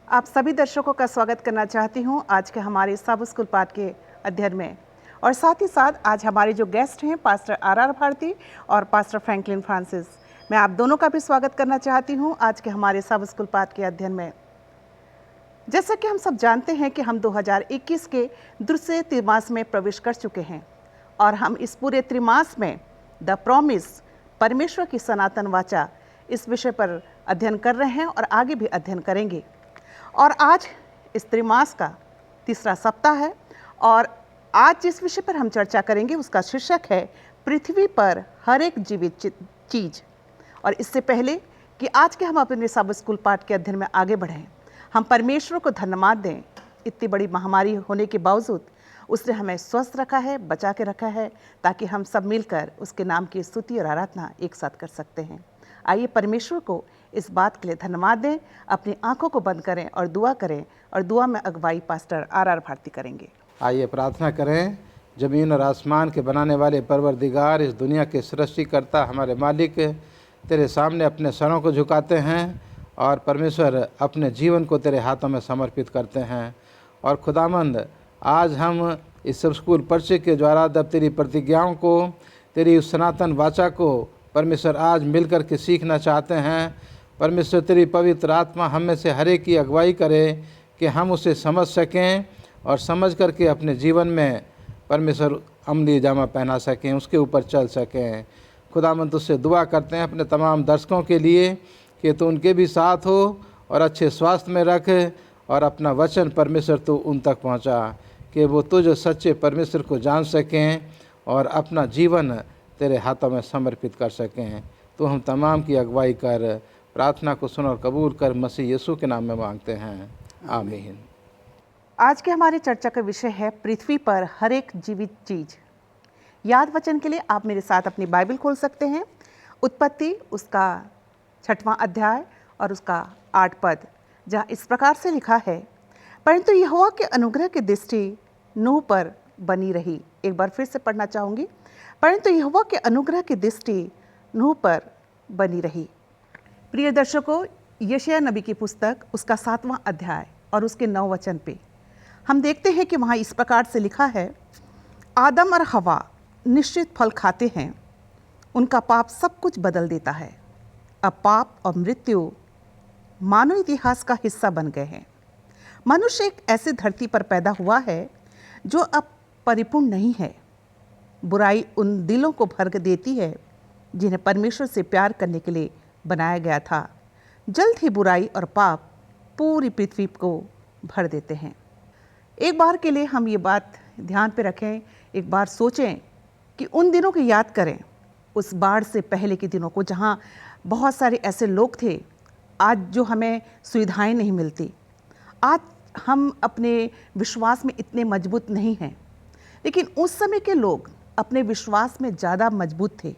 आप सभी दर्शकों का स्वागत करना चाहती हूं आज के हमारे सब स्कूल पाठ के अध्ययन में। और साथ ही साथ आज हमारे जो गेस्ट हैं पास्टर आर भारती और पास्टर फ्रैंकलिन फ्रांसिस, मैं आप दोनों का भी स्वागत करना चाहती हूं आज के हमारे सब स्कूल पाठ के अध्ययन में। जैसा कि हम सब जानते हैं कि हम 2021 के दूसरे त्रिमास में प्रवेश कर चुके हैं और हम इस पूरे त्रिमास में द प्रॉमिस, परमेश्वर की सनातन वाचा, इस विषय पर अध्ययन कर रहे हैं और आगे भी अध्ययन करेंगे। और आज इस त्रिमास का तीसरा सप्ताह है और आज जिस विषय पर हम चर्चा करेंगे उसका शीर्षक है पृथ्वी पर हर एक जीवित चीज। और इससे पहले कि आज के हम अपने सब स्कूल पाठ के अध्ययन में आगे बढ़ें, हम परमेश्वर को धन्यवाद दें। इतनी बड़ी महामारी होने के बावजूद उसने हमें स्वस्थ रखा है, बचा के रखा है, ताकि हम सब मिलकर उसके नाम की स्तुति और आराधना एक साथ कर सकते हैं। आइए परमेश्वर को इस बात के लिए धन्यवाद दें। अपनी आंखों को बंद करें और दुआ करें, और दुआ में अगुवाई पास्टर आर भारती करेंगे। आइए प्रार्थना करें। ज़मीन और आसमान के बनाने वाले परवरदिगार, इस दुनिया के सृष्टिकर्ता, हमारे मालिक, तेरे सामने अपने सरों को झुकाते हैं और परमेश्वर अपने जीवन को तेरे हाथों में समर्पित करते हैं। और खुदामंद, आज हम इस सब स्कूल परिचय के द्वारा जब तेरी प्रतिज्ञाओं को, तेरी उस सनातन वाचा को परमेश्वर आज मिलकर के सीखना चाहते हैं। परमेश्वर तेरी पवित्र आत्मा हम में से हर एक की अगुवाई करे कि हम उसे समझ सकें और समझ करके अपने जीवन में परमेश्वर अमली जामा पहना सकें, उसके ऊपर चल सकें। खुदावंद तुझसे दुआ करते हैं अपने तमाम दर्शकों के लिए कि तू उनके भी साथ हो और अच्छे स्वास्थ्य में रख, और अपना वचन परमेश्वर तू उन तक पहुंचा कि वो तुझ सच्चे परमेश्वर को जान सकें और अपना जीवन तेरे हाथों में समर्पित कर सकें। तो हम तमाम की अगुवाई कर, प्रार्थना को सुन और कबूल कर, मसीह यीशु के नाम में मांगते हैं, आमीन। आज के हमारी चर्चा का विषय है पृथ्वी पर हर एक जीवित चीज। याद वचन के लिए आप मेरे साथ अपनी बाइबल खोल सकते हैं। उत्पत्ति उसका 6वां अध्याय और उसका 8 पद, जहाँ इस प्रकार से लिखा है, परंतु यहोवा के अनुग्रह की दृष्टि नूह पर बनी रही। एक बार फिर से पढ़ना चाहूँगी। परंतु यहोवा के अनुग्रह की दृष्टि नूह पर बनी रही। प्रिय दर्शकों, यशायाह नबी की पुस्तक उसका 7वां अध्याय और उसके 9 वचन पे हम देखते हैं कि वहाँ इस प्रकार से लिखा है, आदम और हवा निश्चित फल खाते हैं, उनका पाप सब कुछ बदल देता है। अब पाप और मृत्यु मानव इतिहास का हिस्सा बन गए हैं। मनुष्य एक ऐसी धरती पर पैदा हुआ है जो अब परिपूर्ण नहीं है। बुराई उन दिलों को भर देती है जिन्हें परमेश्वर से प्यार करने के लिए बनाया गया था। जल्द ही बुराई और पाप पूरी पृथ्वी को भर देते हैं। एक बार के लिए हम ये बात ध्यान पे रखें, एक बार सोचें कि उन दिनों को याद करें, उस बाढ़ से पहले के दिनों को, जहाँ बहुत सारे ऐसे लोग थे आज जो हमें सुविधाएं नहीं मिलती। आज हम अपने विश्वास में इतने मजबूत नहीं हैं, लेकिन उस समय के लोग अपने विश्वास में ज़्यादा मजबूत थे।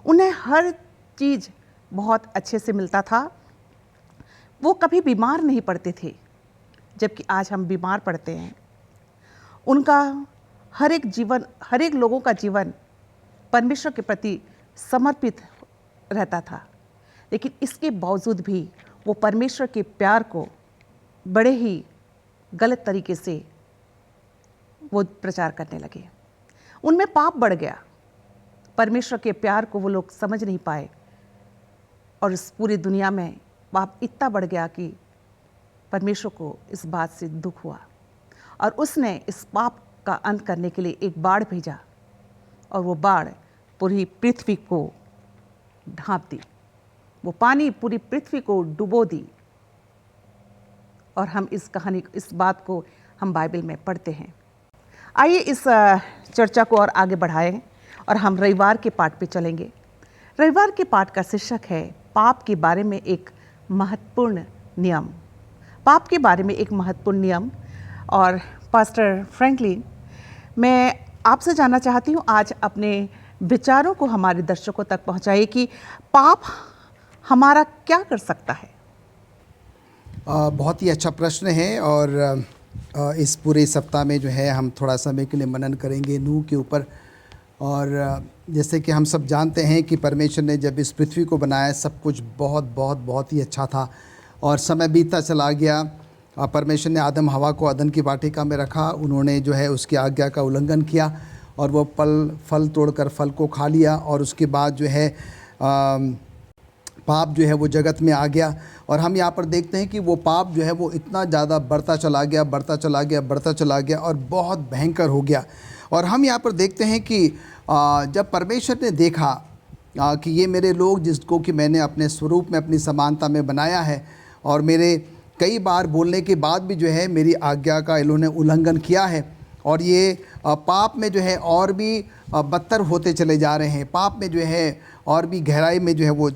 उन्हें हर चीज़ बहुत अच्छे से मिलता था। वो कभी बीमार नहीं पड़ते थे, जबकि आज हम बीमार पड़ते हैं। उनका हर एक जीवन, हर एक लोगों का जीवन परमेश्वर के प्रति समर्पित रहता था, लेकिन इसके बावजूद भी वो परमेश्वर के प्यार को बड़े ही गलत तरीके से वो प्रचार करने लगे। उनमें पाप बढ़ गया। परमेश्वर के प्यार को वो लोग समझ नहीं पाए और इस पूरी दुनिया में पाप इतना बढ़ गया कि परमेश्वर को इस बात से दुख हुआ और उसने इस पाप का अंत करने के लिए एक बाढ़ भेजा, और वो बाढ़ पूरी पृथ्वी को ढांप दी। वो पानी पूरी पृथ्वी को डुबो दी। और हम इस कहानी, इस बात को हम बाइबल में पढ़ते हैं। आइए इस चर्चा को और आगे बढ़ाएं और हम रविवार के पाठ पे चलेंगे। रविवार के पाठ का शीर्षक है पाप के बारे में एक महत्वपूर्ण नियम। पाप के बारे में एक महत्वपूर्ण नियम। और पास्टर फ्रैंकलिन, मैं आपसे जानना चाहती हूँ, आज अपने विचारों को हमारे दर्शकों तक पहुँचाइए कि पाप हमारा क्या कर सकता है। बहुत ही अच्छा प्रश्न है। और इस पूरे सप्ताह में जो है हम थोड़ा समय के लिए मनन करेंगे नूह के ऊपर। और जैसे कि हम सब जानते हैं कि परमेश्वर ने जब इस पृथ्वी को बनाया, सब कुछ बहुत बहुत बहुत ही अच्छा था। और समय बीतता चला गया परमेश्वर ने आदम हवा को अदन की वाटिका में रखा, उन्होंने जो है उसकी आज्ञा का उल्लंघन किया और वो फल तोड़कर फल को खा लिया, और उसके बाद जो है पाप जो है वो जगत में आ गया। और हम यहाँ पर देखते हैं कि वो पाप जो है वो इतना ज़्यादा बढ़ता चला गया और बहुत भयंकर हो गया। और हम यहाँ पर देखते हैं कि जब परमेश्वर ने देखा कि ये मेरे लोग जिसको कि मैंने अपने स्वरूप में अपनी समानता में बनाया है, और मेरे कई बार बोलने के बाद भी जो है मेरी आज्ञा का इन्होंने उल्लंघन किया है, और ये पाप में जो है और भी बदतर होते चले जा रहे हैं, पाप में जो है और भी गहराई में जो है वो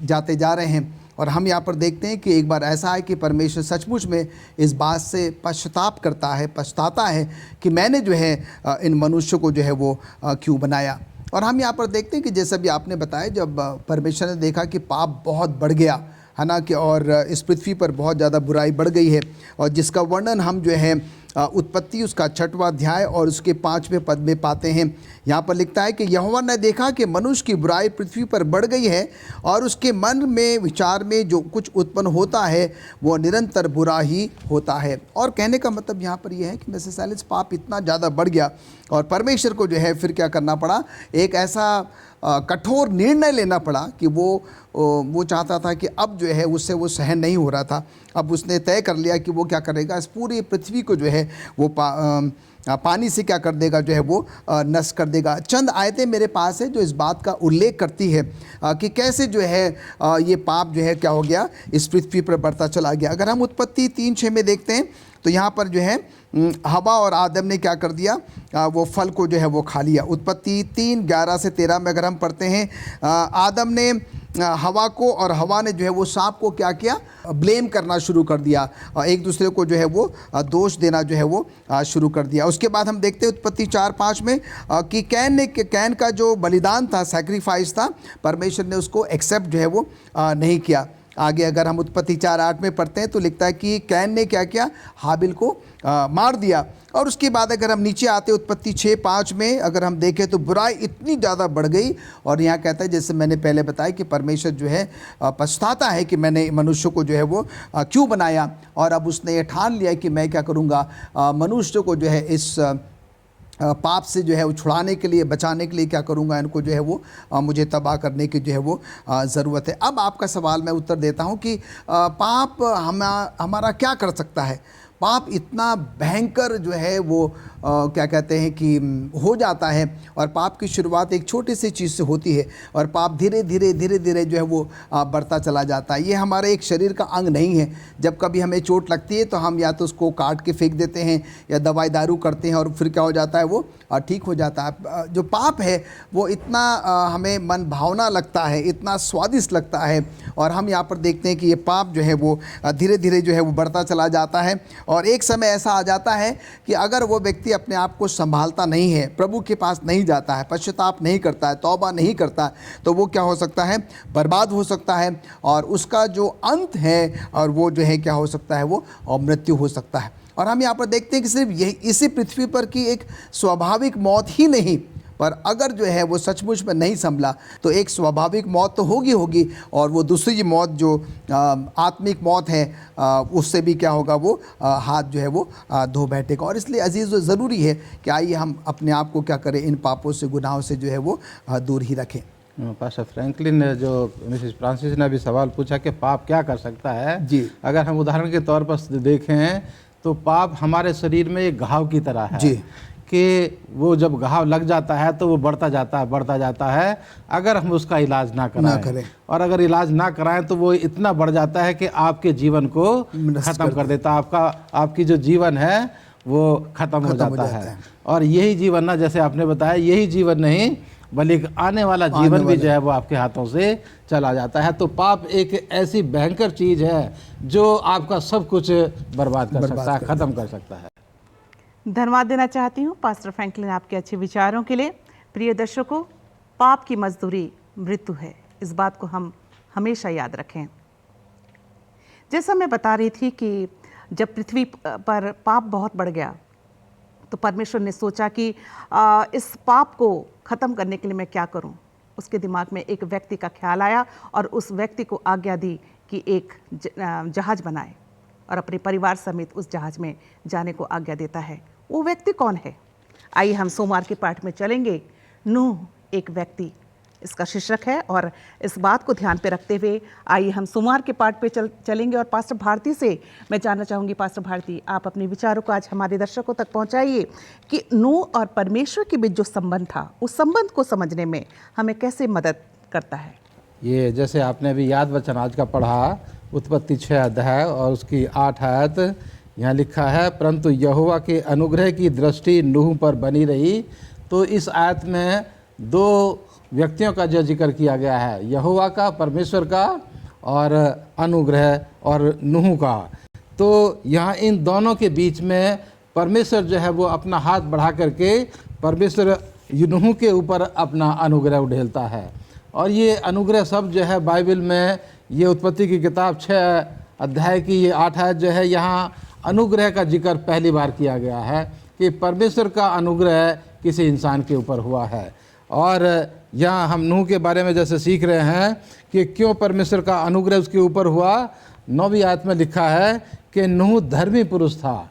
जाते जा रहे हैं। और हम यहाँ पर देखते हैं कि एक बार ऐसा है कि परमेश्वर सचमुच में इस बात से पछताता है कि मैंने जो है इन मनुष्यों को जो है वो क्यों बनाया। और हम यहाँ पर देखते हैं कि जैसा भी आपने बताया, जब परमेश्वर ने देखा कि पाप बहुत बढ़ गया है ना, कि और इस पृथ्वी पर बहुत ज़्यादा बुराई बढ़ गई है, और जिसका वर्णन हम जो है उत्पत्ति उसका 6वां अध्याय और उसके 5वें पद में पाते हैं। यहाँ पर लिखता है कि यहोवा ने देखा कि मनुष्य की बुराई पृथ्वी पर बढ़ गई है, और उसके मन में विचार में जो कुछ उत्पन्न होता है वो निरंतर बुरा ही होता है। और कहने का मतलब यहाँ पर यह है कि मिसेस एलिस, पाप इतना ज़्यादा बढ़ गया और परमेश्वर को जो है फिर क्या करना पड़ा, एक ऐसा कठोर निर्णय लेना पड़ा कि वो चाहता था कि अब जो है उससे वो सहन नहीं हो रहा था। अब उसने तय कर लिया कि वो क्या करेगा, इस पूरी पृथ्वी को जो है वो पानी से क्या कर देगा, जो है वो नष्ट कर देगा। चंद आयतें मेरे पास है जो इस बात का उल्लेख करती है कि कैसे जो है ये पाप जो है क्या हो गया, इस पृथ्वी पर बढ़ता चला गया। अगर हम उत्पत्ति 3:6 में देखते हैं तो यहाँ पर जो है हवा और आदम ने क्या कर दिया, वो फल को जो है वो खा लिया। उत्पत्ति 3:11 से 13 में अगर हम पढ़ते हैं, आदम ने हवा को और हवा ने जो है वो सांप को क्या किया, ब्लेम करना शुरू कर दिया, एक दूसरे को जो है वो दोष देना जो है वो शुरू कर दिया। उसके बाद हम देखते हैं उत्पत्ति 4:5 में कि कैन का जो बलिदान था, सैक्रिफाइस था, परमेश्वर ने उसको एक्सेप्ट जो है वो नहीं किया। आगे अगर हम उत्पत्ति 4:8 में पढ़ते हैं तो लिखता है कि कैन ने क्या किया, हाबिल को मार दिया। और उसके बाद अगर हम नीचे आते उत्पत्ति 6:5 में अगर हम देखें तो बुराई इतनी ज़्यादा बढ़ गई, और यहाँ कहता है जैसे मैंने पहले बताया कि परमेश्वर जो है पछताता है कि मैंने मनुष्य को जो है वो क्यों बनाया, और अब उसने ये ठान लिया कि मैं क्या करूँगा, मनुष्य को जो है इस पाप से जो है वो छुड़ाने के लिए, बचाने के लिए क्या करूँगा, इनको जो है वो मुझे तबाह करने की जो है वो ज़रूरत है। अब आपका सवाल मैं उत्तर देता हूँ कि पाप हमारा क्या कर सकता है। पाप इतना भयंकर जो है वो क्या कहते हैं कि हो जाता है, और पाप की शुरुआत एक छोटी सी चीज़ से होती है, और पाप धीरे धीरे जो है वो बढ़ता चला जाता है। ये हमारे एक शरीर का अंग नहीं है। जब कभी हमें चोट लगती है तो हम या तो उसको काट के फेंक देते हैं या दवाई दारू करते हैं, और फिर क्या हो जाता है, वो ठीक हो जाता है। जो पाप है वो इतना हमें मन भावना लगता है, इतना स्वादिष्ट लगता है, और हम यहाँ पर देखते हैं कि ये पाप जो है वो धीरे धीरे जो है वो बढ़ता चला जाता है। और एक समय ऐसा आ जाता है कि अगर वो व्यक्ति अपने आप को संभालता नहीं है, प्रभु के पास नहीं जाता है, पश्चाताप नहीं करता है, तौबा नहीं करता, तो वो क्या हो सकता है, बर्बाद हो सकता है, और उसका जो अंत है और वो जो है क्या हो सकता है, वो मृत्यु हो सकता है। और हम यहाँ पर देखते हैं कि सिर्फ यही इसी पृथ्वी पर की एक स्वाभाविक मौत ही नहीं, पर अगर जो है वो सचमुच में नहीं संभला तो एक स्वाभाविक मौत तो होगी, और वो दूसरी मौत जो आत्मिक मौत है उससे भी क्या होगा, वो हाथ जो है वो धो बैठेगा। और इसलिए अजीज़ ज़रूरी है कि आइए हम अपने आप को क्या करें, इन पापों से, गुनाहों से जो है वो दूर ही रखें। पास्टर फ्रैंकलिन ने जो मिसेस फ्रांसिस ने अभी सवाल पूछा कि पाप क्या कर सकता है जी, अगर हम उदाहरण के तौर पर देखें तो पाप हमारे शरीर में एक घाव की तरह है जी, कि वो जब घाव लग जाता है तो वो बढ़ता जाता है अगर हम उसका इलाज ना करें। और अगर इलाज ना कराएं तो वो इतना बढ़ जाता है कि आपके जीवन को ख़त्म कर देता है, आपकी जो जीवन है वो ख़त्म हो जाता है। और यही जीवन ना, जैसे आपने बताया, यही जीवन नहीं बल्कि आने वाला जीवन भी जो है वो आपके हाथों से चला जाता है। तो पाप एक ऐसी भयंकर चीज़ है जो आपका सब कुछ बर्बाद कर सकता है, ख़त्म कर सकता है। धन्यवाद देना चाहती हूँ पास्टर फ्रैंकलिन आपके अच्छे विचारों के लिए। प्रिय दर्शकों, पाप की मजदूरी मृत्यु है, इस बात को हम हमेशा याद रखें। जैसा मैं बता रही थी कि जब पृथ्वी पर पाप बहुत बढ़ गया तो परमेश्वर ने सोचा कि इस पाप को ख़त्म करने के लिए मैं क्या करूं। उसके दिमाग में एक व्यक्ति का ख्याल आया और उस व्यक्ति को आज्ञा दी कि एक जहाज़ बनाए। और अपने परिवार समेत उस जहाज में जाने को आज्ञा देता है। वो व्यक्ति कौन है? आइए हम सोमवार के पाठ में चलेंगे। नूह एक व्यक्ति इसका शीर्षक है, और इस बात को ध्यान पे रखते हुए आइए हम सोमवार के पाठ पे चलेंगे। और पास्टर भारती से मैं जानना चाहूँगी, पास्टर भारती, आप अपने विचारों को आज हमारे दर्शकों तक पहुँचाइए कि नूह और परमेश्वर के बीच जो संबंध था, उस संबंध को समझने में हमें कैसे मदद करता है। ये जैसे आपने अभी याद वचन आज का पढ़ा, उत्पत्ति 6 अध्याय और उसकी 8 आयत, यहाँ लिखा है, परंतु यहोवा के अनुग्रह की दृष्टि नूह पर बनी रही। तो इस आयत में 2 व्यक्तियों का जो जिक्र किया गया है, यहोवा का, परमेश्वर का, और अनुग्रह और नूह का। तो यहाँ इन दोनों के बीच में परमेश्वर जो है वो अपना हाथ बढ़ा करके परमेश्वर नूह के ऊपर अपना अनुग्रह उड़ेलता है। और ये अनुग्रह सब जो है बाइबल में, ये उत्पत्ति की किताब 6 अध्याय की ये 8 आयत जो है, यहाँ अनुग्रह का जिक्र पहली बार किया गया है कि परमेश्वर का अनुग्रह किसी इंसान के ऊपर हुआ है। और यहाँ हम नूह के बारे में जैसे सीख रहे हैं कि क्यों परमेश्वर का अनुग्रह उसके ऊपर हुआ। 9वीं आयत में लिखा है कि नूह धर्मी पुरुष था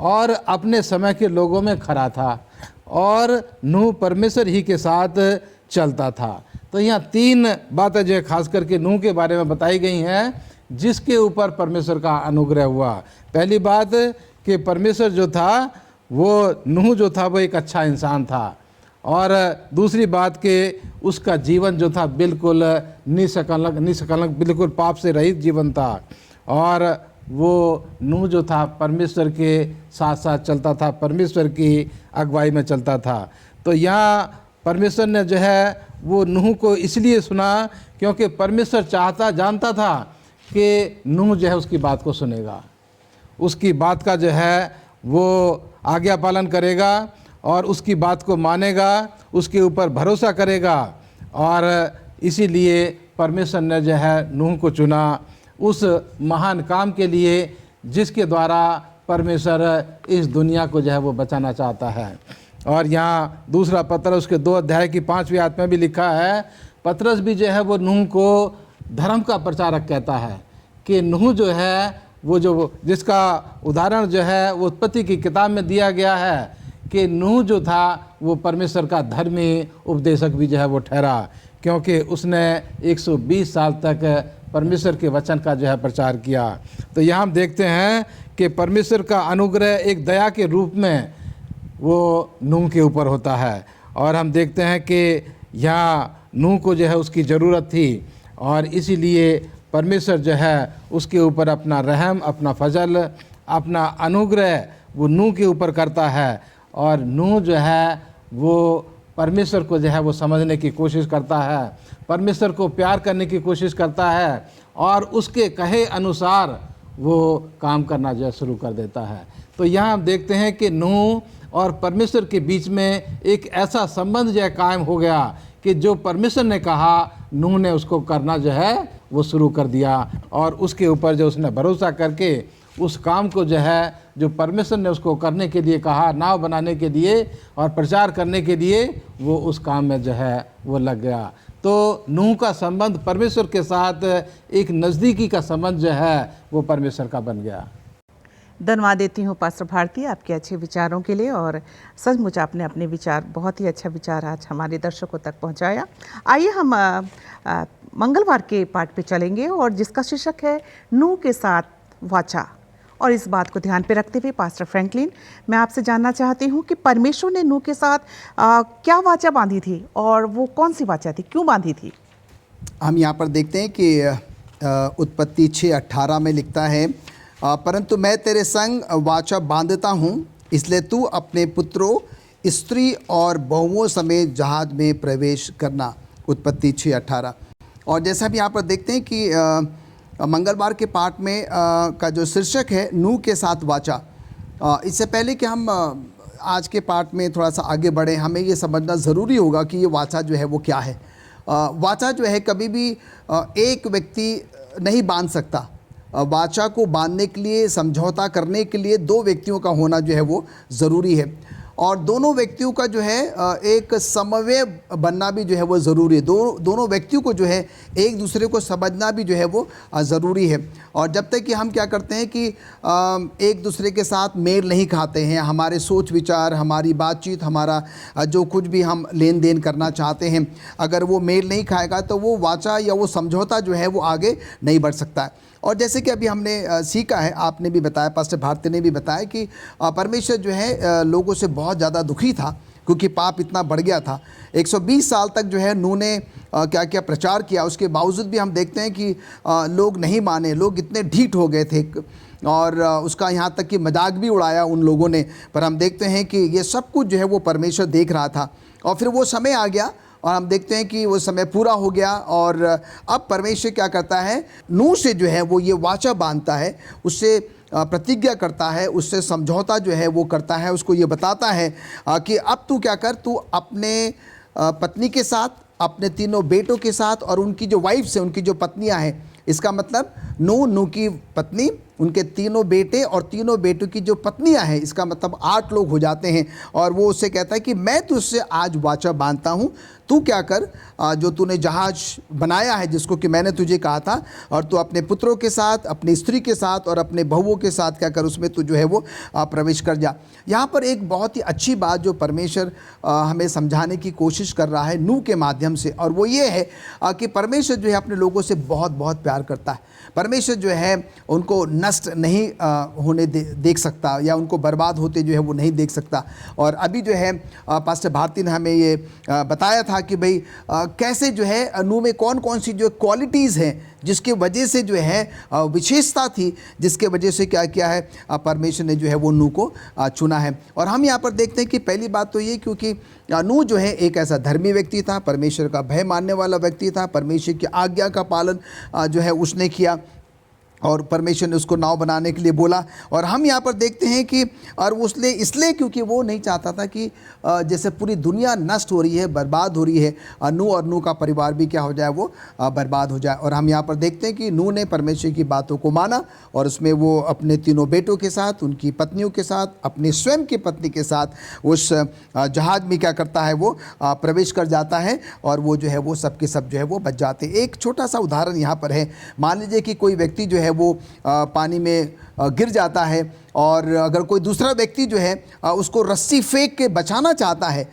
और अपने समय के लोगों में खरा था, और नूह परमेश्वर ही के साथ चलता था। तो यहाँ 3 बातें जो है खास करके नूह के बारे में बताई गई हैं जिसके ऊपर परमेश्वर का अनुग्रह हुआ। पहली बात कि परमेश्वर जो था, वो नूह जो था वो एक अच्छा इंसान था, और दूसरी बात कि उसका जीवन जो था बिल्कुल निष्कलंक बिल्कुल पाप से रहित जीवन था, और वो नूह जो था परमेश्वर के साथ साथ चलता था, परमेश्वर की अगुवाई में चलता था। तो यहाँ परमेश्वर ने जो है वो नूह को इसलिए सुना क्योंकि परमेश्वर जानता था कि नूह जो है उसकी बात को सुनेगा, उसकी बात का जो है वो आज्ञा पालन करेगा और उसकी बात को मानेगा, उसके ऊपर भरोसा करेगा। और इसीलिए परमेश्वर ने जो है नूह को चुना उस महान काम के लिए जिसके द्वारा परमेश्वर इस दुनिया को जो है वो बचाना चाहता है। और यहाँ दूसरा पत्रस उसके 2 अध्याय की 5वीं आयत में भी लिखा है, पत्रस भी जो है वो नूह को धर्म का प्रचारक कहता है कि नूह जो है वो जो जिसका उदाहरण जो है वो उत्पत्ति की किताब में दिया गया है कि नूह जो था वो परमेश्वर का धर्मी उपदेशक भी जो है वो ठहरा, क्योंकि उसने 120 साल तक परमेश्वर के वचन का जो है प्रचार किया। तो यहाँ हम देखते हैं कि परमेश्वर का अनुग्रह एक दया के रूप में वो नूह के ऊपर होता है। और हम देखते हैं कि यहाँ नूह को जो है उसकी ज़रूरत थी, और इसीलिए परमेश्वर जो है उसके ऊपर अपना रहम, अपना फजल, अपना अनुग्रह वो नूह के ऊपर करता है। और नूह जो है वो परमेश्वर को जो है वो समझने की कोशिश करता है, परमेश्वर को प्यार करने की कोशिश करता है, और उसके कहे अनुसार वो काम करना जो है शुरू कर देता है। तो यहाँ हम देखते हैं कि नूह और परमेश्वर के बीच में एक ऐसा संबंध जो है कायम हो गया कि जो परमेश्वर ने कहा नूह ने उसको करना जो है वो शुरू कर दिया, और उसके ऊपर जो उसने भरोसा करके उस काम को जो है जो परमेश्वर ने उसको करने के लिए कहा, नाव बनाने के लिए और प्रचार करने के लिए, वो उस काम में जो है वो लग गया। तो नूह का संबंध परमेश्वर के साथ एक नज़दीकी का संबंध जो है वो परमेश्वर का बन गया। धन्यवाद देती हूँ पास्टर भारती आपके अच्छे विचारों के लिए, और सचमुच आपने अपने विचार, बहुत ही अच्छा विचार आज हमारे दर्शकों तक पहुँचाया। आइए हम मंगलवार के पाठ पे चलेंगे, और जिसका शीर्षक है नूह के साथ वाचा। और इस बात को ध्यान पे रखते हुए पास्टर फ्रैंकलिन, मैं आपसे जानना चाहती हूँ कि परमेश्वर ने नूह के साथ क्या वाचा बांधी थी, और वो कौन सी वाचा थी, क्यों बांधी थी? हम यहाँ पर देखते हैं कि उत्पत्ति 6:18 में लिखता है, परंतु मैं तेरे संग वाचा बांधता हूँ, इसलिए तू अपने पुत्रों, स्त्री और बहुओं समेत जहाज में प्रवेश करना। उत्पत्ति 6:18। और जैसा भी यहाँ पर देखते हैं कि मंगलवार के पाठ में का जो शीर्षक है नूह के साथ वाचा। इससे पहले कि हम आज के पाठ में थोड़ा सा आगे बढ़ें, हमें ये समझना ज़रूरी होगा कि ये वाचा जो है वो क्या है। वाचा जो है कभी भी एक व्यक्ति नहीं बांध सकता। वाचा को बांधने के लिए, समझौता करने के लिए 2 व्यक्तियों का होना जो है वो ज़रूरी है। और दोनों व्यक्तियों का जो है एक समन्वय बनना भी जो है वो ज़रूरी है। दोनों व्यक्तियों को जो है एक दूसरे को समझना भी जो है वो ज़रूरी है। और जब तक कि हम क्या करते हैं कि एक दूसरे के साथ मेल नहीं खाते हैं, हमारे सोच विचार, हमारी बातचीत, हमारा जो कुछ भी हम लेन देन करना चाहते हैं, अगर वो मेल नहीं खाएगा तो वो वाचा या वो समझौता जो है वो आगे नहीं बढ़ सकता है। और जैसे कि अभी हमने सीखा है, आपने भी बताया, पास्टर भारती ने भी बताया कि परमेश्वर जो है लोगों से बहुत ज़्यादा दुखी था क्योंकि पाप इतना बढ़ गया था। 120 साल तक जो है नूह ने क्या क्या प्रचार किया, उसके बावजूद भी हम देखते हैं कि लोग नहीं माने, लोग इतने ढीठ हो गए थे और उसका यहाँ तक कि मजाक भी उड़ाया उन लोगों ने। पर हम देखते हैं कि ये सब कुछ जो है वो परमेश्वर देख रहा था और फिर वो समय आ गया और हम देखते हैं कि वो समय पूरा हो गया। और अब परमेश्वर क्या करता है, नूह से जो है वो ये वाचा बांधता है, उससे प्रतिज्ञा करता है, उससे समझौता जो है वो करता है, उसको ये बताता है कि अब तू क्या कर, तू अपने पत्नी के साथ, अपने तीनों बेटों के साथ और उनकी जो वाइफ्स हैं, उनकी जो पत्नियां हैं, इसका मतलब नूह की पत्नी, उनके तीनों बेटे और तीनों बेटों की जो पत्नियां हैं, इसका मतलब 8 लोग हो जाते हैं। और वो उससे कहता है कि मैं तुझसे आज वाचा बांधता हूँ, तू क्या कर, जो तूने जहाज बनाया है जिसको कि मैंने तुझे कहा था, और तू अपने पुत्रों के साथ, अपनी स्त्री के साथ और अपने बहुओं के साथ क्या कर, उसमें तू जो है वो प्रवेश कर जा। यहाँ पर एक बहुत ही अच्छी बात जो परमेश्वर हमें समझाने की कोशिश कर रहा है नूह के माध्यम से, और वो ये है कि परमेश्वर जो है अपने लोगों से बहुत बहुत प्यार करता है। परमेश्वर जो है उनको नष्ट नहीं होने देख सकता या उनको बर्बाद होते जो है वो नहीं देख सकता। और अभी जो है पास्टर भारती ने हमें ये बताया था कि भाई कैसे जो है नूह में कौन कौन सी जो क्वालिटीज़ हैं जिसके वजह से जो है विशेषता थी, जिसके वजह से क्या किया है परमेश्वर ने जो है वो नूह को चुना है। और हम यहाँ पर देखते हैं कि पहली बात तो ये, क्योंकि नूह जो है एक ऐसा धर्मी व्यक्ति था, परमेश्वर का भय मानने वाला व्यक्ति था, परमेश्वर की आज्ञा का पालन जो है उसने किया और परमेश्वर ने उसको नाव बनाने के लिए बोला। और हम यहाँ पर देखते हैं कि और उसने इसलिए क्योंकि वो नहीं चाहता था कि जैसे पूरी दुनिया नष्ट हो रही है, बर्बाद हो रही है, नूह और नूह का परिवार भी क्या हो जाए, वो बर्बाद हो जाए। और हम यहाँ पर देखते हैं कि नूह ने परमेश्वर की बातों को माना और उसमें वो अपने तीनों बेटों के साथ, उनकी पत्नियों के साथ, अपनी स्वयं की पत्नी के साथ उस जहाज में क्या करता है, वो प्रवेश कर जाता है और वो जो है वो सब के सब जो है वो बच जाते। एक छोटा सा उदाहरण यहाँ पर है, मान लीजिए कि कोई व्यक्ति जो है वो पानी में गिर जाता है और अगर कोई दूसरा व्यक्ति जो है उसको रस्सी फेंक के बचाना चाहता है,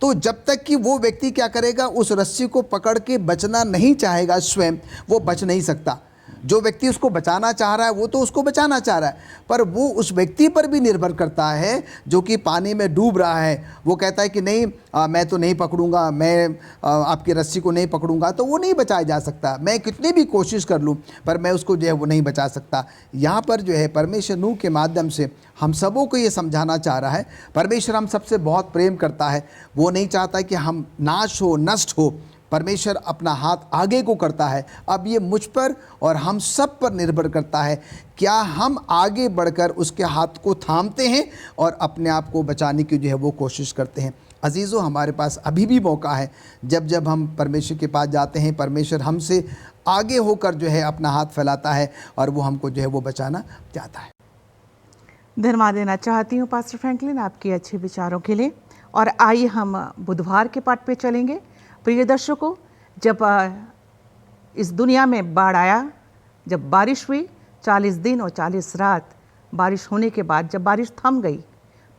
तो जब तक कि वो व्यक्ति क्या करेगा, उस रस्सी को पकड़ के बचना नहीं चाहेगा स्वयं, वो बच नहीं सकता। जो व्यक्ति उसको बचाना चाह रहा है वो तो उसको बचाना चाह रहा है, पर वो उस व्यक्ति पर भी निर्भर करता है जो कि पानी में डूब रहा है। वो कहता है कि नहीं मैं तो नहीं पकड़ूंगा, मैं आपकी रस्सी को नहीं पकड़ूंगा, तो वो नहीं बचाया जा सकता। मैं कितनी भी कोशिश कर लूँ पर मैं उसको जो है वो नहीं बचा सकता। यहाँ पर जो है परमेश्वर नूह के माध्यम से हम सबों को ये समझाना चाह रहा है, परमेश्वर हम सबसे बहुत प्रेम करता है, वो नहीं चाहता कि हम नाश हो, नष्ट हो। परमेश्वर अपना हाथ आगे को करता है। अब ये मुझ पर और हम सब पर निर्भर करता है, क्या हम आगे बढ़कर उसके हाथ को थामते हैं और अपने आप को बचाने की जो है वो कोशिश करते हैं। अजीज़ों, हमारे पास अभी भी मौका है, जब जब हम परमेश्वर के पास जाते हैं, परमेश्वर हमसे आगे होकर जो है अपना हाथ फैलाता है और वो हमको जो है वो बचाना चाहता है। धन्यवाद देना चाहती हूँ पास्टर फ्रैंकलिन आपके अच्छे विचारों के लिए। और आइए हम बुधवार के पाठ पे चलेंगे। प्रिय दर्शकों, जब इस दुनिया में बाढ़ आया, जब बारिश हुई 40 दिन और 40 रात बारिश होने के बाद जब बारिश थम गई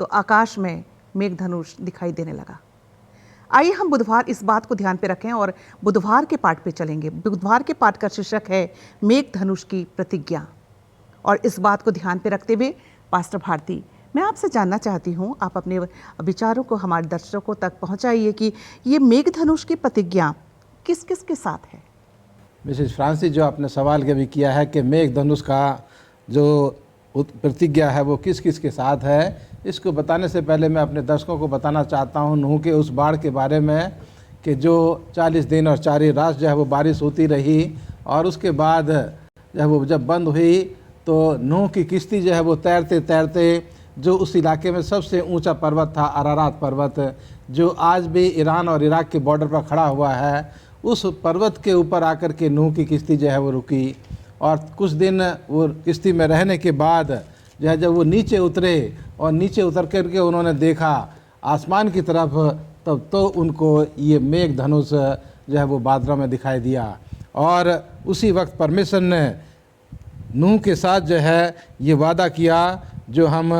तो आकाश में मेघधनुष दिखाई देने लगा। आइए हम बुधवार इस बात को ध्यान पे रखें और बुधवार के पाठ पे चलेंगे। बुधवार के पाठ का शीर्षक है मेघधनुष की प्रतिज्ञा। और इस बात को ध्यान पे रखते हुए पास्टर भारती, मैं आपसे जानना चाहती हूँ, आप अपने विचारों को हमारे दर्शकों तक पहुँचाइए कि ये मेघधनुष की प्रतिज्ञा किस किस के साथ है। मिसेस फ्रांसिस, जो आपने सवाल के भी किया है कि मेघधनुष का जो प्रतिज्ञा है वो किस किस के साथ है, इसको बताने से पहले मैं अपने दर्शकों को बताना चाहता हूँ नूह के उस बाढ़ के बारे में कि जो 40 दिन और 4 रात जो है वो बारिश होती रही और उसके बाद जब बंद हुई तो नूह की किश्ती जो है वो तैरते तैरते जो उस इलाके में सबसे ऊंचा पर्वत था, अरारात पर्वत, जो आज भी ईरान और इराक के बॉर्डर पर खड़ा हुआ है, उस पर्वत के ऊपर आकर के नूह की किश्ती जो है वो रुकी। और कुछ दिन वो किश्ती में रहने के बाद जो है जब वो नीचे उतरे और नीचे उतर कर के उन्होंने देखा आसमान की तरफ, तब तो उनको ये मेघ धनुष जो है वो बादलों में दिखाई दिया। और उसी वक्त परमेश्वर ने नूह के साथ जो है ये वादा किया, जो हम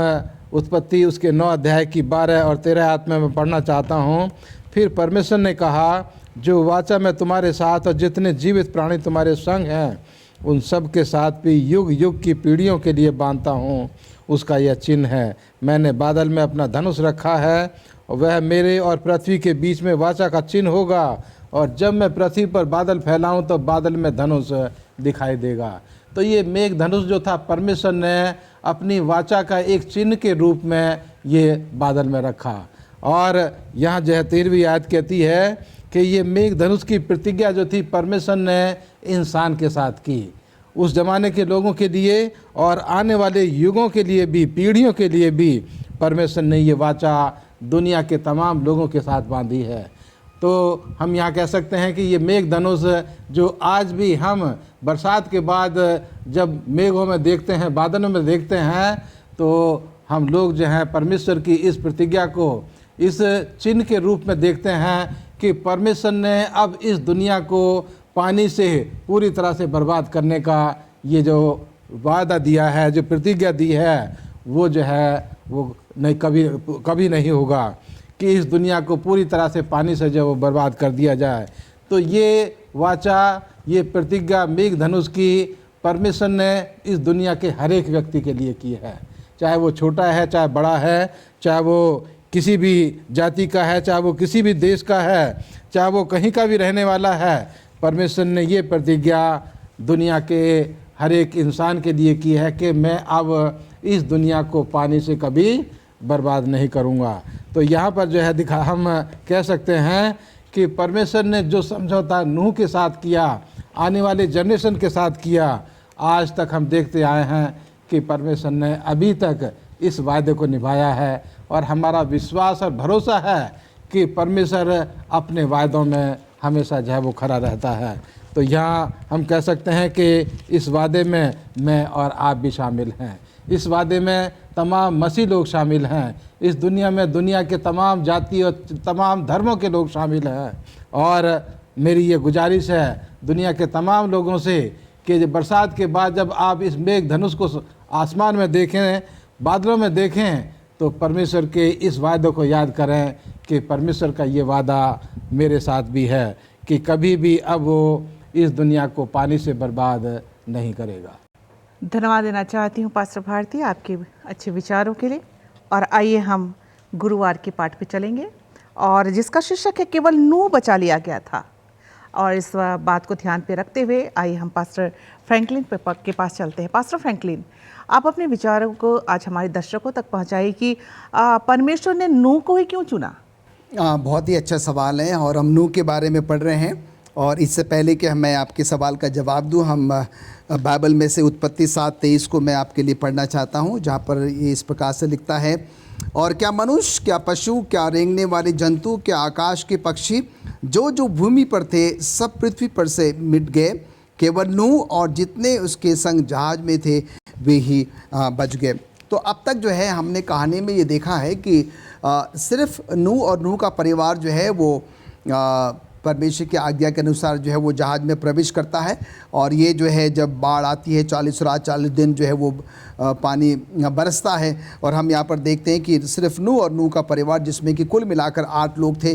उत्पत्ति उसके 9 अध्याय की 12 और 13 आयत में मैं पढ़ना चाहता हूँ। फिर परमेश्वर ने कहा, जो वाचा मैं तुम्हारे साथ और जितने जीवित प्राणी तुम्हारे संग हैं उन सब के साथ भी युग युग की पीढ़ियों के लिए बांधता हूँ, उसका यह चिन्ह है, मैंने बादल में अपना धनुष रखा है और वह मेरे और पृथ्वी के बीच में वाचा का चिन्ह होगा, और जब मैं पृथ्वी पर बादल फैलाऊं तो बादल में धनुष दिखाई देगा। तो ये मेघ धनुष जो था परमेश्वर ने अपनी वाचा का एक चिन्ह के रूप में ये बादल में रखा। और यहाँ जो है 13वीं आयत कहती है कि ये मेघ धनुष की प्रतिज्ञा जो थी परमेश्वर ने इंसान के साथ की, उस ज़माने के लोगों के लिए और आने वाले युगों के लिए भी, पीढ़ियों के लिए भी परमेश्वर ने ये वाचा दुनिया के तमाम लोगों के साथ बांधी है। तो हम यहाँ कह सकते हैं कि ये मेघ धनुष जो आज भी हम बरसात के बाद जब मेघों में देखते हैं, बादलों में देखते हैं, तो हम लोग जो हैं परमेश्वर की इस प्रतिज्ञा को इस चिन्ह के रूप में देखते हैं कि परमेश्वर ने अब इस दुनिया को पानी से पूरी तरह से बर्बाद करने का ये जो वादा दिया है, जो प्रतिज्ञा दी है, वो जो है वो नहीं कभी नहीं होगा कि इस दुनिया को पूरी तरह से पानी से जो बर्बाद कर दिया जाए। तो ये वाचा, ये प्रतिज्ञा मेघ धनुष की परमेश्वर ने इस दुनिया के हर एक व्यक्ति के लिए की है, चाहे वो छोटा है, चाहे बड़ा है, चाहे वो किसी भी जाति का है, चाहे वो किसी भी देश का है, चाहे वो कहीं का भी रहने वाला है। परमेश्वर ने ये प्रतिज्ञा दुनिया के हर एक इंसान के लिए की है कि मैं अब इस दुनिया को पानी से कभी बर्बाद नहीं करूँगा। तो यहाँ पर जो है हम कह सकते हैं कि परमेश्वर ने जो समझौता नूह के साथ किया, आने वाले जनरेशन के साथ किया, आज तक हम देखते आए हैं कि परमेश्वर ने अभी तक इस वायदे को निभाया है। और हमारा विश्वास और भरोसा है कि परमेश्वर अपने वायदों में हमेशा जो है वो खरा रहता है। तो यहाँ हम कह सकते हैं कि इस वादे में मैं और आप भी शामिल हैं, इस वादे में तमाम मसीह लोग शामिल हैं, इस दुनिया में दुनिया के तमाम जाति और तमाम धर्मों के लोग शामिल हैं। और मेरी ये गुजारिश है दुनिया के तमाम लोगों से कि बरसात के बाद जब आप इस मेघ धनुष को आसमान में देखें, बादलों में देखें, तो परमेश्वर के इस वादे को याद करें कि परमेश्वर का ये वादा मेरे साथ भी है कि कभी भी अब वो इस दुनिया को पानी से बर्बाद नहीं करेगा। धन्यवाद देना चाहती हूँ पास्टर भारती आपके अच्छे विचारों के लिए। और आइए हम गुरुवार के पाठ पे चलेंगे, और जिसका शीर्षक है केवल नूह बचा लिया गया था। और इस बात को ध्यान पे रखते हुए आइए हम पास्टर फ्रैंकलिन के पास चलते हैं। पास्टर फ्रैंकलिन, आप अपने विचारों को आज हमारे दर्शकों तक पहुंचाइए कि परमेश्वर ने नूह को ही क्यों चुना। बहुत ही अच्छा सवाल है, और हम नूह के बारे में पढ़ रहे हैं। और इससे पहले कि मैं आपके सवाल का जवाब दूं, हम बाइबल में से उत्पत्ति 7:23 को मैं आपके लिए पढ़ना चाहता हूं, जहां पर ये इस प्रकार से लिखता है, और क्या मनुष्य, क्या पशु, क्या रेंगने वाले जंतु, क्या आकाश के पक्षी, जो जो भूमि पर थे, सब पृथ्वी पर से मिट गए, केवल नूह और जितने उसके संग जहाज में थे वे ही बच गए। तो अब तक जो है हमने कहानी में ये देखा है कि सिर्फ नूह और नूह का परिवार जो है वो परमेश्वर की आज्ञा के अनुसार जो है वो जहाज में प्रवेश करता है। और ये जो है जब बाढ़ आती है 40 रात 40 दिन जो है वो पानी बरसता है। और हम यहाँ पर देखते हैं कि सिर्फ नूह और नूह का परिवार, जिसमें कि कुल मिलाकर 8 लोग थे,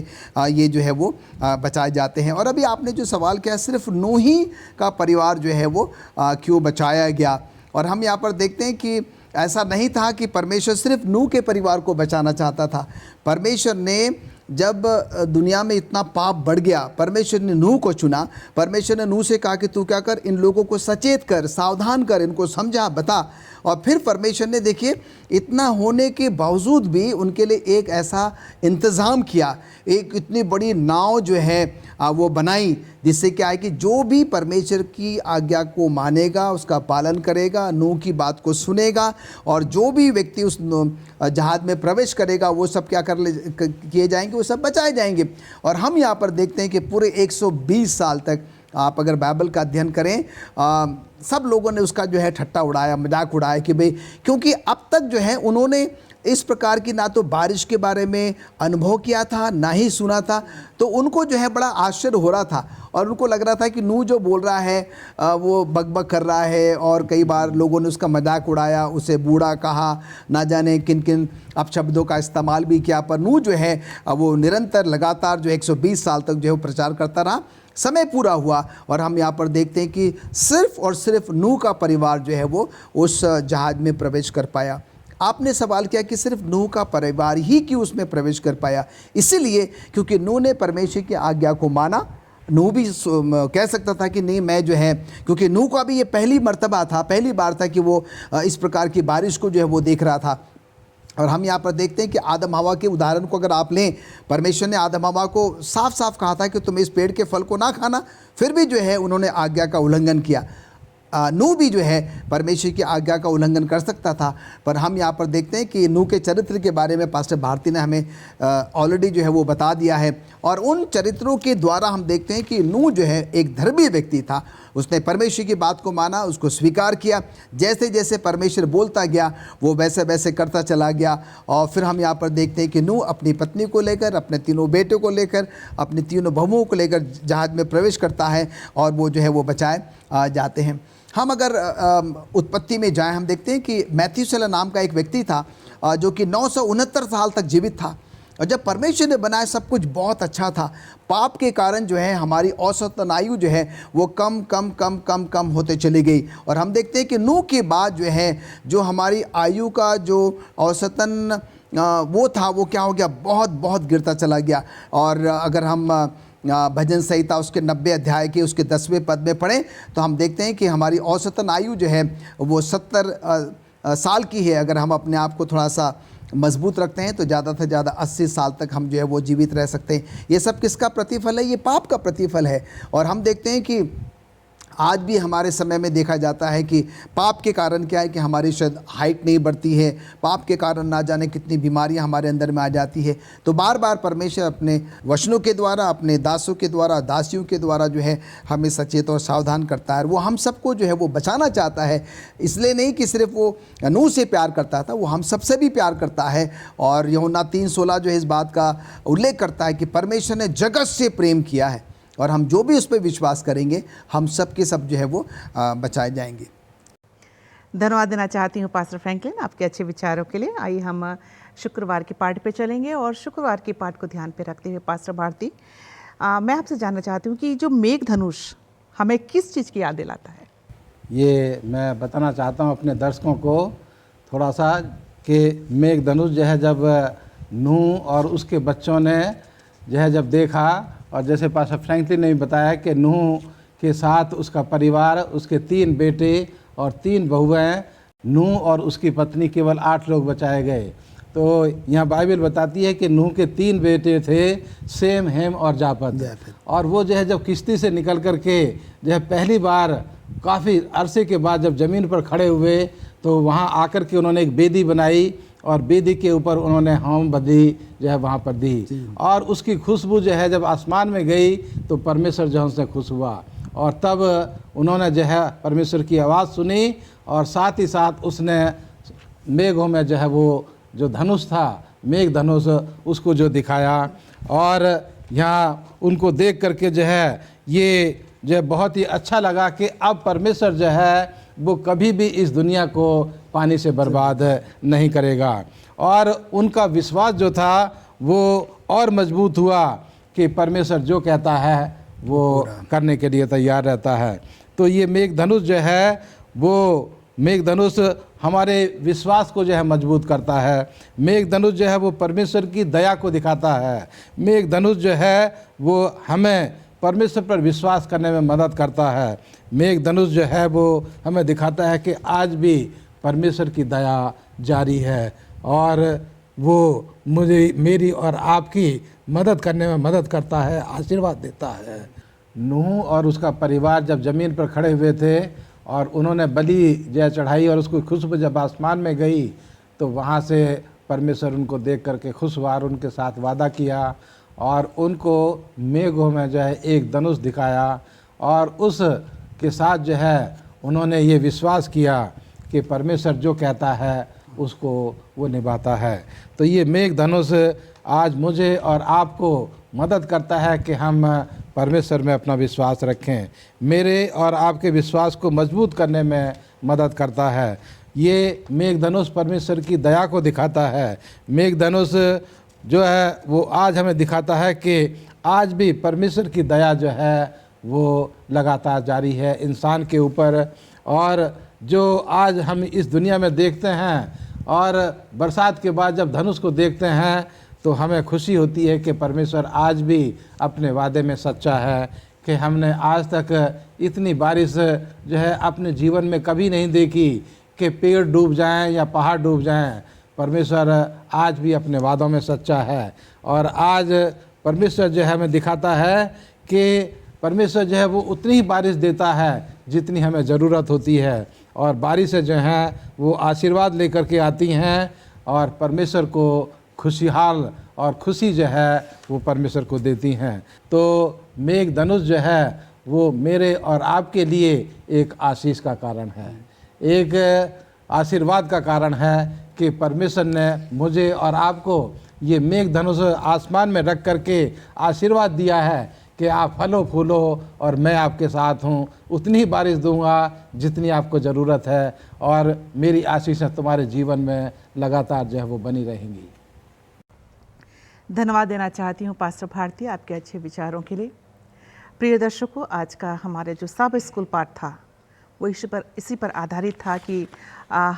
ये जो है वो बचाए जाते हैं। और अभी आपने जो सवाल किया, सिर्फ नूह ही का परिवार जो है वो क्यों बचाया गया। और हम यहाँ पर देखते हैं कि ऐसा नहीं था कि परमेश्वर सिर्फ नूह के परिवार को बचाना चाहता था। परमेश्वर ने जब दुनिया में इतना पाप बढ़ गया, परमेश्वर ने नूह को चुना। परमेश्वर ने नूह से कहा कि तू क्या कर, इन लोगों को सचेत कर, सावधान कर, इनको समझा, बता। और फिर परमेश्वर ने, देखिए, इतना होने के बावजूद भी उनके लिए एक ऐसा इंतज़ाम किया, एक इतनी बड़ी नाव जो है वो बनाई, जिससे क्या है कि जो भी परमेश्वर की आज्ञा को मानेगा, उसका पालन करेगा, नूह की बात को सुनेगा, और जो भी व्यक्ति उस जहाज में प्रवेश करेगा वो सब क्या किए जाएंगे, वो सब बचाए जाएंगे। और हम यहाँ पर देखते हैं कि पूरे 120 साल तक आप अगर बाइबल का अध्ययन करें, सब लोगों ने उसका जो है ठट्टा उड़ाया, मजाक उड़ाया कि भाई, क्योंकि अब तक जो है उन्होंने इस प्रकार की ना तो बारिश के बारे में अनुभव किया था, ना ही सुना था। तो उनको जो है बड़ा आश्चर्य हो रहा था और उनको लग रहा था कि नूह जो बोल रहा है वो बकबक कर रहा है। और कई बार लोगों ने उसका मजाक उड़ाया, उसे बूढ़ा कहा, ना जाने किन किन अपशब्दों का इस्तेमाल भी किया। पर नूह जो है वो निरंतर लगातार जो 120 साल तक जो है वो प्रचार करता रहा। समय पूरा हुआ और हम यहाँ पर देखते हैं कि सिर्फ और सिर्फ नूह का परिवार जो है वो उस जहाज में प्रवेश कर पाया। आपने सवाल किया कि सिर्फ नूह का परिवार ही क्यों उसमें प्रवेश कर पाया? इसीलिए क्योंकि नूह ने परमेश्वर की आज्ञा को माना। नूह भी कह सकता था कि नहीं, मैं जो है, क्योंकि नूह का भी ये पहली मर्तबा था, पहली बार था कि वो इस प्रकार की बारिश को जो है वो देख रहा था। और हम यहाँ पर देखते हैं कि आदम हवा के उदाहरण को अगर आप लें, परमेश्वर ने आदम हवा को साफ साफ कहा था कि तुम इस पेड़ के फल को ना खाना, फिर भी जो है उन्होंने आज्ञा का उल्लंघन किया। नूह भी जो है परमेश्वर की आज्ञा का उल्लंघन कर सकता था। पर हम यहाँ पर देखते हैं कि नूह के चरित्र के बारे में पास्टर भारती ने हमें ऑलरेडी जो है वो बता दिया है। और उन चरित्रों के द्वारा हम देखते हैं कि नूह जो है एक धर्मी व्यक्ति था। उसने परमेश्वर की बात को माना, उसको स्वीकार किया। जैसे जैसे परमेश्वर बोलता गया वो वैसे वैसे करता चला गया। और फिर हम यहाँ पर देखते हैं कि नूह अपनी पत्नी को लेकर, अपने तीनों बेटों को लेकर, अपनी तीनों बहुओं को लेकर जहाज में प्रवेश करता है और वो जो है वो बचाए जाते हैं। हम अगर उत्पत्ति में जाएं, हम देखते हैं कि मैथ्यूसेलह नाम का एक व्यक्ति था जो कि 969 साल तक जीवित था। और जब परमेश्वर ने बनाया सब कुछ बहुत अच्छा था। पाप के कारण जो है हमारी औसतन आयु जो है वो कम कम कम कम कम होते चली गई। और हम देखते हैं कि नूह के बाद जो है जो हमारी आयु का जो औसतन वो था वो क्या हो गया, बहुत बहुत गिरता चला गया। और अगर हम भजन संहिता उसके 90 अध्याय के उसके 10वें पद में पढ़ें तो हम देखते हैं कि हमारी औसतन आयु जो है वो 70 साल की है। अगर हम अपने आप को थोड़ा सा मजबूत रखते हैं तो ज़्यादा से ज़्यादा 80 साल तक हम जो है वो जीवित रह सकते हैं। ये सब किसका प्रतिफल है? ये पाप का प्रतिफल है। और हम देखते हैं कि आज भी हमारे समय में देखा जाता है कि पाप के कारण क्या है कि हमारी शायद हाइट नहीं बढ़ती है। पाप के कारण ना जाने कितनी बीमारियां हमारे अंदर में आ जाती है। तो बार बार परमेश्वर अपने वचनों के द्वारा, अपने दासों के द्वारा, दासियों के द्वारा जो है हमें सचेत और सावधान करता है। वो हम सबको जो है वो बचाना चाहता है। इसलिए नहीं कि सिर्फ वो नूह से प्यार करता था, वो हम सबसे भी प्यार करता है। और यूहन्ना 3:16 जो है इस बात का उल्लेख करता है कि परमेश्वर ने जगत से प्रेम किया है और हम जो भी उस पर विश्वास करेंगे हम सब के सब जो है वो बचाए जाएंगे। धन्यवाद देना चाहती हूँ पास्टर फ्रैंकलिन आपके अच्छे विचारों के लिए। आइए हम शुक्रवार के पाठ पे चलेंगे और शुक्रवार के पाठ को ध्यान पे रखते हुए पास्टर भारती, मैं आपसे जानना चाहती हूँ कि जो मेघधनुष हमें किस चीज़ की याद दिलाता है? ये मैं बताना चाहता हूँ अपने दर्शकों को थोड़ा सा कि मेघधनुष जो है जब नूह और उसके बच्चों ने जो है जब देखा, और जैसे पास्टर फ्रैंकलिन ने भी बताया कि नूह के साथ उसका परिवार, उसके 3 बेटे और 3 बहुएं, नूह और उसकी पत्नी, केवल 8 लोग बचाए गए। तो यहाँ बाइबल बताती है कि नूह के 3 बेटे थे, सेम, हेम और जाफत। और वो जो है जब किश्ती से निकल कर के जो है पहली बार काफ़ी अरसे के बाद जब ज़मीन पर खड़े हुए तो वहाँ आकर के उन्होंने एक बेदी बनाई और बेदी के ऊपर उन्होंने होम बत्ती जो है वहाँ पर दी। और उसकी खुशबू जो है जब आसमान में गई तो परमेश्वर जो है उससे खुश हुआ। और तब उन्होंने जो है परमेश्वर की आवाज़ सुनी और साथ ही साथ उसने मेघों में जो है वो जो धनुष था, मेघ धनुष, उसको जो दिखाया। और यहाँ उनको देख करके जो है ये जो है बहुत ही अच्छा लगा कि अब परमेश्वर जो है वो कभी भी इस दुनिया को पानी से बर्बाद नहीं करेगा। और उनका विश्वास जो था वो और मजबूत हुआ कि परमेश्वर जो कहता है वो करने के लिए तैयार रहता है। तो ये मेघधनुष जो है वो मेघधनुष हमारे विश्वास को जो है मजबूत करता है। मेघधनुष जो है वो परमेश्वर की दया को दिखाता है। मेघधनुष जो है वो हमें परमेश्वर पर विश्वास करने में मदद करता है। मेघधनुष जो है वो हमें दिखाता है कि आज भी परमेश्वर की दया जारी है और वो मुझे, मेरी और आपकी मदद करने में मदद करता है, आशीर्वाद देता है। नूह और उसका परिवार जब ज़मीन पर खड़े हुए थे और उन्होंने बलि जो चढ़ाई और उसको खुशबू जब आसमान में गई तो वहाँ से परमेश्वर उनको देख करके खुश हुआ और उनके साथ वादा किया और उनको मेघों में जो है एक धनुष दिखाया और उस के साथ जो है उन्होंने ये विश्वास किया कि परमेश्वर जो कहता है उसको वो निभाता है। तो ये मेघधनुष आज मुझे और आपको मदद करता है कि हम परमेश्वर में अपना विश्वास रखें। मेरे और आपके विश्वास को मजबूत करने में मदद करता है। ये मेघधनुष परमेश्वर की दया को दिखाता है। मेघधनुष जो है वो आज हमें दिखाता है कि आज भी परमेश्वर की दया जो है वो लगातार जारी है इंसान के ऊपर। और जो आज हम इस दुनिया में देखते हैं और बरसात के बाद जब धनुष को देखते हैं तो हमें खुशी होती है कि परमेश्वर आज भी अपने वादे में सच्चा है कि हमने आज तक इतनी बारिश जो है अपने जीवन में कभी नहीं देखी कि पेड़ डूब जाएं या पहाड़ डूब जाएं। परमेश्वर आज भी अपने वादों में सच्चा है। और आज परमेश्वर जो है हमें दिखाता है कि परमेश्वर जो है वो उतनी ही बारिश देता है जितनी हमें ज़रूरत होती है। और बारिशें जो हैं वो आशीर्वाद लेकर के आती हैं और परमेश्वर को खुशहाल और खुशी जो है वो परमेश्वर को देती हैं। तो मेघधनुष जो है वो मेरे और आपके लिए एक आशीष का कारण है, एक आशीर्वाद का कारण है कि परमेश्वर ने मुझे और आपको ये मेघधनुष आसमान में रख करके आशीर्वाद दिया है कि आप फलो फूलो और मैं आपके साथ हूँ। उतनी ही बारिश दूंगा जितनी आपको ज़रूरत है और मेरी आशीषें तुम्हारे जीवन में लगातार जो है वो बनी रहेंगी। धन्यवाद देना चाहती हूँ पास्टर भारती आपके अच्छे विचारों के लिए। प्रिय दर्शकों, आज का हमारे जो सब स्कूल पाठ था वो इसी पर आधारित था कि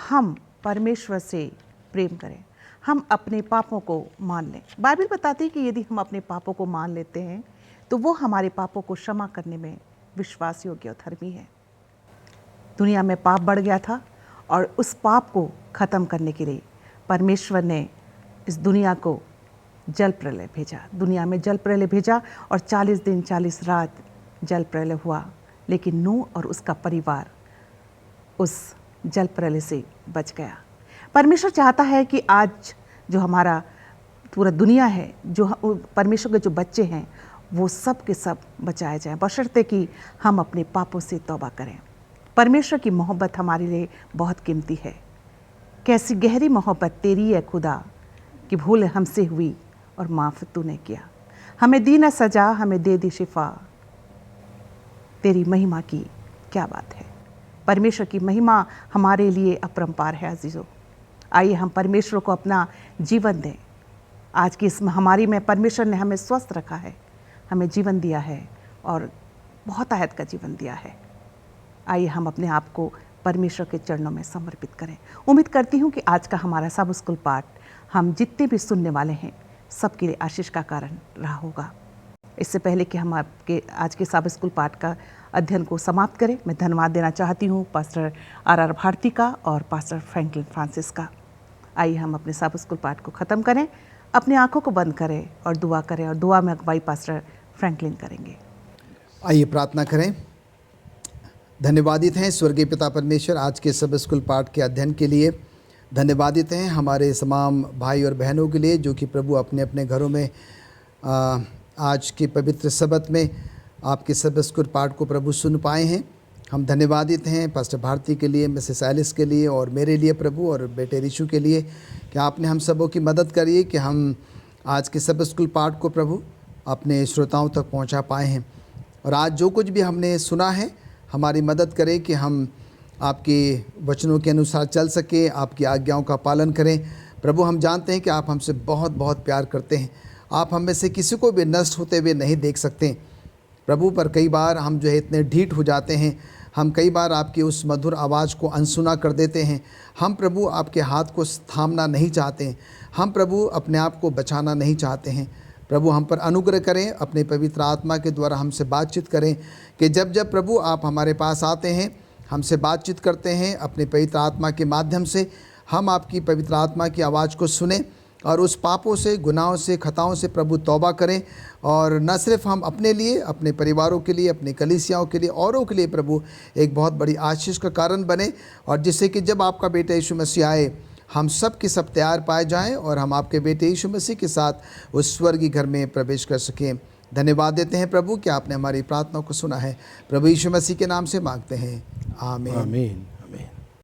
हम परमेश्वर से प्रेम करें, हम अपने पापों को मान लें। बाइबल बताती है कि यदि हम अपने पापों को मान लेते हैं तो वो हमारे पापों को क्षमा करने में विश्वास योग्य और धर्मी है। दुनिया में पाप बढ़ गया था और उस पाप को ख़त्म करने के लिए परमेश्वर ने इस दुनिया को जल प्रलय भेजा, दुनिया में जल प्रलय भेजा और 40 दिन 40 रात जल प्रलय हुआ। लेकिन नूह और उसका परिवार उस जल प्रलय से बच गया। परमेश्वर चाहता है कि आज जो हमारा पूरा दुनिया है, जो परमेश्वर के जो बच्चे हैं वो सब के सब बचाए जाएं, बशर्ते कि हम अपने पापों से तौबा करें। परमेश्वर की मोहब्बत हमारे लिए बहुत कीमती है। कैसी गहरी मोहब्बत तेरी है खुदा कि भूल हमसे हुई और माफ़ तूने किया। हमें दी न सजा, हमें दे दी शिफा, तेरी महिमा की क्या बात है। परमेश्वर की महिमा हमारे लिए अपरंपार है। अजीज़ों, आइए हम परमेश्वर को अपना जीवन दें। आज की इस महामारी में परमेश्वर ने हमें स्वस्थ रखा है, हमें जीवन दिया है और बहुत आयत का जीवन दिया है। आइए हम अपने आप को परमेश्वर के चरणों में समर्पित करें। उम्मीद करती हूँ कि आज का हमारा सब स्कूल पाठ हम जितने भी सुनने वाले हैं सबके लिए आशीष का कारण रहा होगा। इससे पहले कि हम आपके आज के सब स्कूल पाठ का अध्ययन को समाप्त करें, मैं धन्यवाद देना चाहती हूँ पास्टर आर भारती का और पास्टर फ्रैंकलिन फ्रांसिस का। आइए हम अपने सब स्कूल पाठ को ख़त्म करें, अपनी आंखों को बंद करें और दुआ करें और दुआ में अगुवाई पास्टर फ्रैंकलिन करेंगे। आइए प्रार्थना करें। धन्यवादित हैं स्वर्गीय पिता परमेश्वर आज के सब स्कूल पाठ के अध्ययन के लिए। धन्यवादित हैं हमारे तमाम भाई और बहनों के लिए जो कि प्रभु अपने अपने घरों में आज के पवित्र सबत में आपके सब स्कूल पाठ को प्रभु सुन पाए हैं। हम धन्यवादित हैं पास्टर भारती के लिए, मिसेस एलिस के लिए और मेरे लिए प्रभु और बेटे रिशु के लिए कि आपने हम सबों की मदद करी कि हम आज के सब स्कूल पाठ को प्रभु अपने श्रोताओं तक पहुंचा पाए हैं। और आज जो कुछ भी हमने सुना है हमारी मदद करें कि हम आपके वचनों के अनुसार चल सकें, आपकी आज्ञाओं का पालन करें। प्रभु हम जानते हैं कि आप हमसे बहुत बहुत प्यार करते हैं। आप हम में से किसी को भी नष्ट होते हुए नहीं देख सकते प्रभु। पर कई बार हम जो है इतने ढीठ हो जाते हैं, हम कई बार आपकी उस मधुर आवाज़ को अनसुना कर देते हैं। हम प्रभु आपके हाथ को थामना नहीं चाहते हैं, हम प्रभु अपने आप को बचाना नहीं चाहते हैं। प्रभु हम पर अनुग्रह करें, अपने पवित्र आत्मा के द्वारा हमसे बातचीत करें कि जब जब प्रभु आप हमारे पास आते हैं, हमसे बातचीत करते हैं अपने पवित्र आत्मा के माध्यम से, हम आपकी पवित्र आत्मा की आवाज़ को सुने और उस पापों से, गुनाहों से, खताओं से प्रभु तौबा करें। और न सिर्फ हम अपने लिए, अपने परिवारों के लिए, अपनी कलीसियाओं के लिए, औरों के लिए प्रभु एक बहुत बड़ी आशीष का कारण बने और जिससे कि जब आपका बेटा यीशु मसीह आए हम सब के सब तैयार पाए जाएं और हम आपके बेटे यीशु मसीह के साथ उस स्वर्गीय घर में प्रवेश कर सकें। धन्यवाद देते हैं प्रभु कि आपने हमारी प्रार्थना को सुना है। प्रभु यीशु मसीह के नाम से मांगते हैं, आमीन। आमीन।